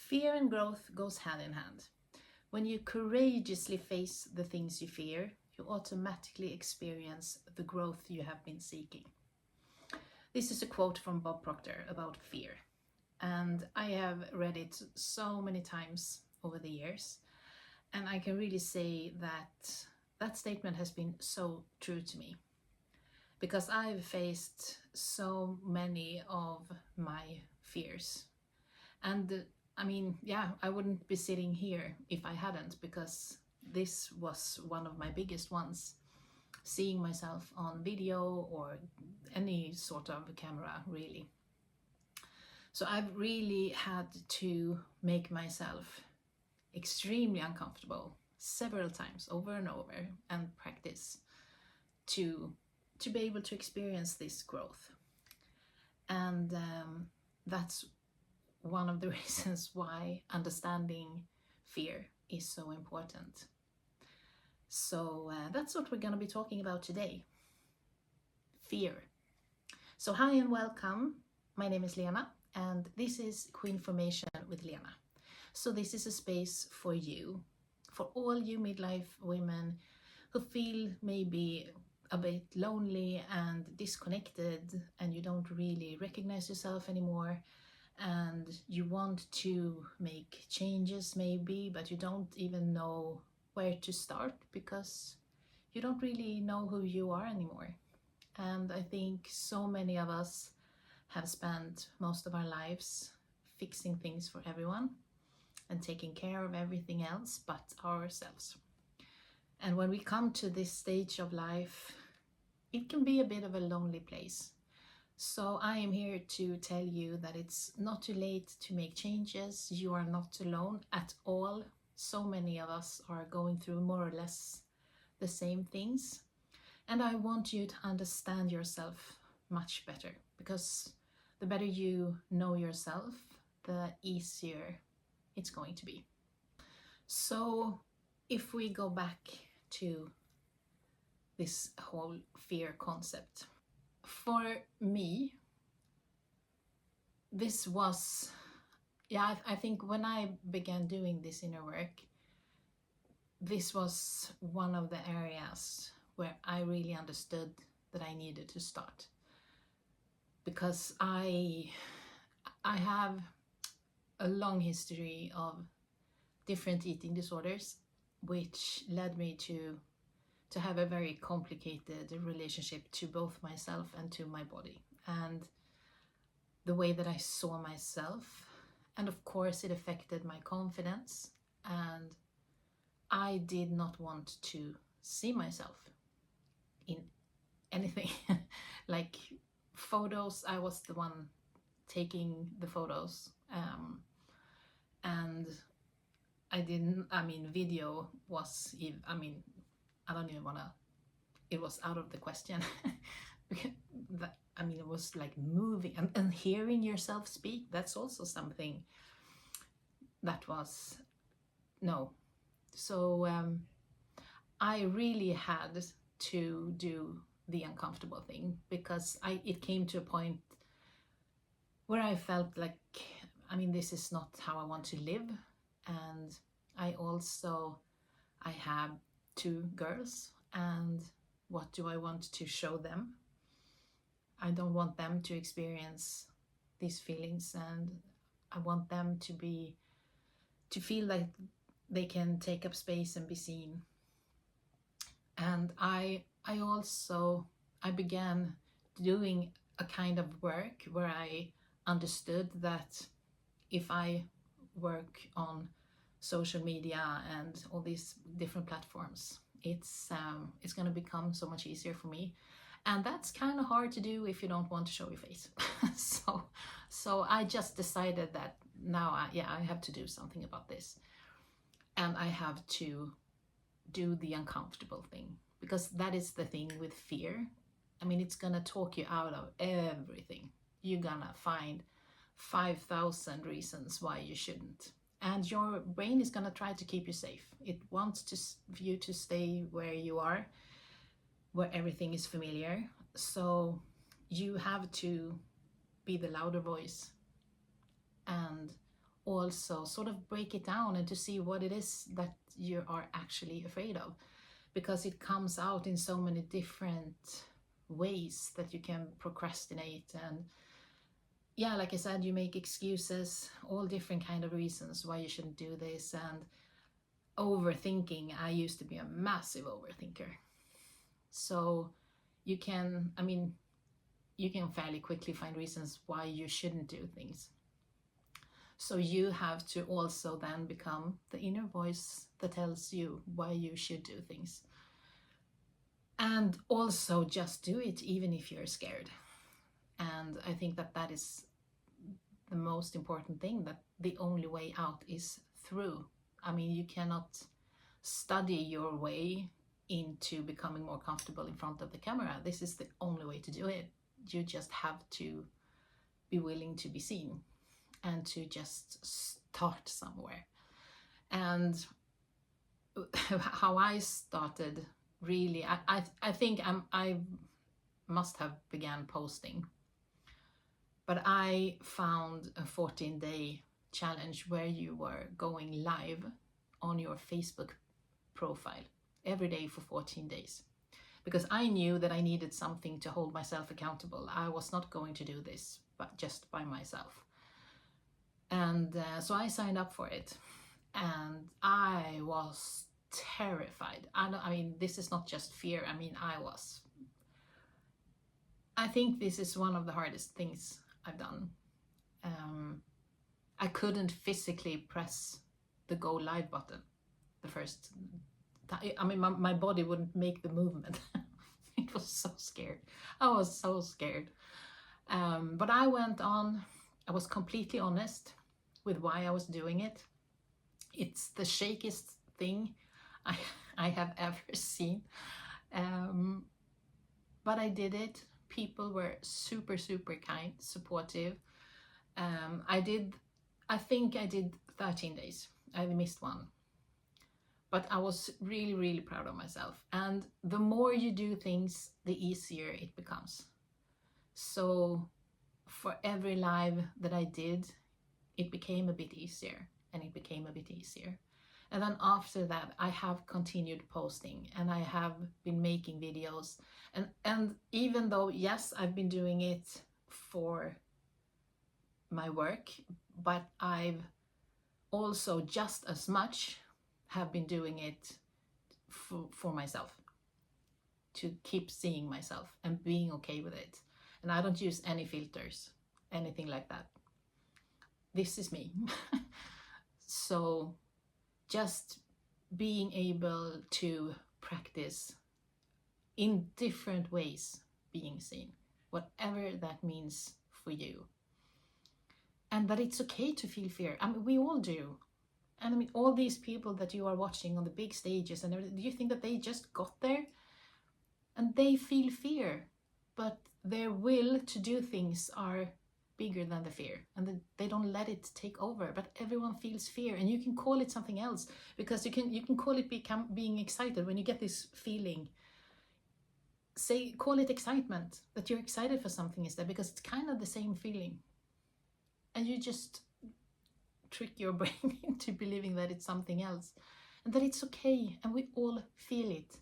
Fear and growth goes hand in hand. When you courageously face the things you fear, you automatically experience the growth you have been seeking. This is a quote from Bob Proctor about fear, and I have read it so many times over the years, and I can really say that that statement has been so true to me, because I've faced so many of my fears. And I wouldn't be sitting here if I hadn't, because this was one of my biggest ones. Seeing myself on video or any sort of camera, really. So I've really had to make myself extremely uncomfortable several times over and over and practice to be able to experience this growth. And that's one of the reasons why understanding fear is so important. So that's what we're going to be talking about today. Fear. So hi and welcome. My name is Lena and this is Queenformation with Lena. So this is a space for you, for all you midlife women who feel maybe a bit lonely and disconnected, and you don't really recognize yourself anymore, and you want to make changes maybe, but you don't even know where to start because you don't really know who you are anymore. And I think so many of us have spent most of our lives fixing things for everyone and taking care of everything else but ourselves. And when we come to this stage of life, it can be a bit of a lonely place. So I am here to tell you that it's not too late to make changes. You are not alone at all. So many of us are going through more or less the same things. And I want you to understand yourself much better, because the better you know yourself, the easier it's going to be. So if we go back to this whole fear concept, for me, this was, I think when I began doing this inner work, this was one of the areas where I really understood that I needed to start. Because I have a long history of different eating disorders, which led me to have a very complicated relationship to both myself and to my body and the way that I saw myself. And of course it affected my confidence, and I did not want to see myself in anything. Like photos, I was the one taking the photos, and video was, I don't even want to, it was out of the question. It was like moving and hearing yourself speak. That's also something that was no. So I really had to do the uncomfortable thing, because it came to a point where I felt like, this is not how I want to live. And I have 2 girls, and what do I want to show them? I don't want them to experience these feelings, and I want them to feel like they can take up space and be seen. And I began doing a kind of work where I understood that if I work on social media and all these different platforms, it's going to become so much easier for me. And that's kind of hard to do if you don't want to show your face. so I just decided that now I have to do something about this, and I have to do the uncomfortable thing, because that is the thing with fear. It's gonna talk you out of everything. You're gonna find 5,000 reasons why you shouldn't, and your brain is gonna try to keep you safe. It wants you to stay where you are, where everything is familiar. So you have to be the louder voice and also sort of break it down and to see what it is that you are actually afraid of, because it comes out in so many different ways that you can procrastinate. And yeah, like I said, you make excuses, all different kind of reasons why you shouldn't do this. And overthinking, I used to be a massive overthinker. So you can, I mean, you can fairly quickly find reasons why you shouldn't do things. So you have to also then become the inner voice that tells you why you should do things. And also just do it even if you're scared. And I think that that is the most important thing, that the only way out is through. I mean, you cannot study your way into becoming more comfortable in front of the camera. This is the only way to do it. You just have to be willing to be seen and to just start somewhere. And how I started, really, I think I must have began posting, but I found a 14-day challenge where you were going live on your Facebook profile every day for 14 days. Because I knew that I needed something to hold myself accountable. I was not going to do this but just by myself. And so I signed up for it. And I was terrified. I mean, this is not just fear. I mean, I think this is one of the hardest things I've done. I couldn't physically press the go live button the first time. I mean, my body wouldn't make the movement. It was so scared. I was so scared. But I went on. I was completely honest with why I was doing it. It's the shakiest thing I have ever seen. But I did it. People were super, super kind, supportive. I think I did 13 days. I missed one. But I was really, really proud of myself. And the more you do things, the easier it becomes. So for every live that I did, it became a bit easier, and it became a bit easier. And then after that, I have continued posting, and I have been making videos. And even though, yes, I've been doing it for my work, but I've also just as much have been doing it for myself, to keep seeing myself and being okay with it. And I don't use any filters, anything like that. This is me. So just being able to practice in different ways being seen, whatever that means for you. And that it's okay to feel fear. I mean, we all do. And I mean, all these people that you are watching on the big stages and everything, do you think that they just got there? And they feel fear, but their will to do things are bigger than the fear, and they don't let it take over. But everyone feels fear, and you can call it something else, because you can call it being excited. When you get this feeling, call it excitement, that you're excited for something instead, because it's kind of the same feeling. And you just trick your brain into believing that it's something else, and that it's okay, and we all feel it.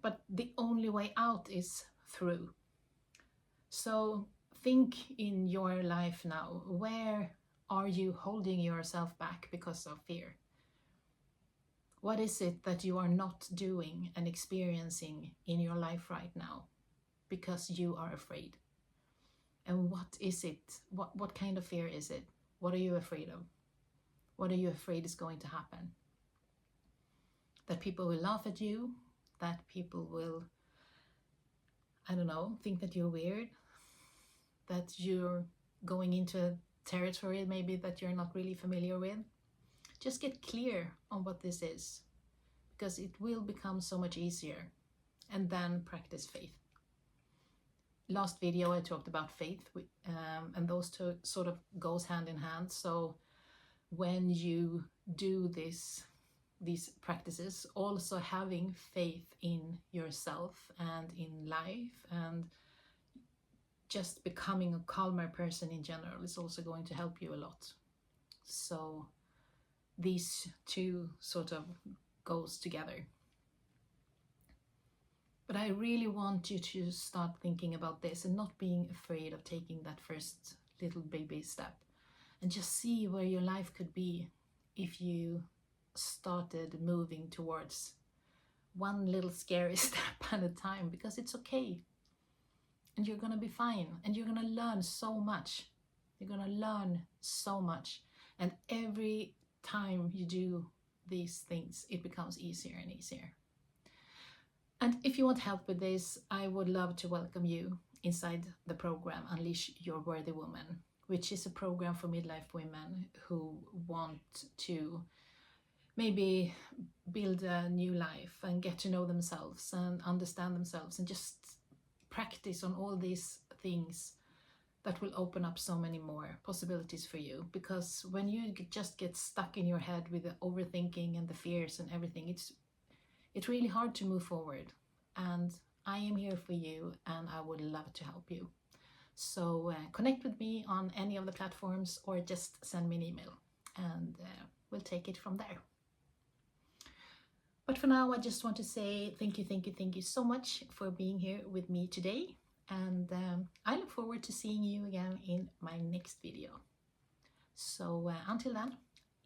But the only way out is through. So think in your life now, where are you holding yourself back because of fear? What is it that you are not doing and experiencing in your life right now because you are afraid? And what is it? What kind of fear is it? What are you afraid of? What are you afraid is going to happen? That people will laugh at you? That people will, I don't know, think that you're weird? That you're going into territory maybe that you're not really familiar with? Just get clear on what this is, because it will become so much easier. And then practice faith. Last video I talked about faith, and those two sort of goes hand in hand. So when you do these practices, also having faith in yourself and in life, and just becoming a calmer person in general is also going to help you a lot. So these two sort of goes together. But I really want you to start thinking about this and not being afraid of taking that first little baby step, and just see where your life could be if you started moving towards one little scary step at a time, because it's okay. And you're gonna be fine, and you're gonna learn so much. You're gonna learn so much. And every time you do these things, it becomes easier and easier. And if you want help with this, I would love to welcome you inside the program Unleash Your Worthy Woman, which is a program for midlife women who want to maybe build a new life and get to know themselves and understand themselves, and just practice on all these things that will open up so many more possibilities for you. Because when you just get stuck in your head with the overthinking and the fears and everything, it's really hard to move forward. And I am here for you, and I would love to help you. So connect with me on any of the platforms, or just send me an email, and we'll take it from there. But for now, I just want to say thank you so much for being here with me today. And I look forward to seeing you again in my next video. So until then,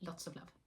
lots of love.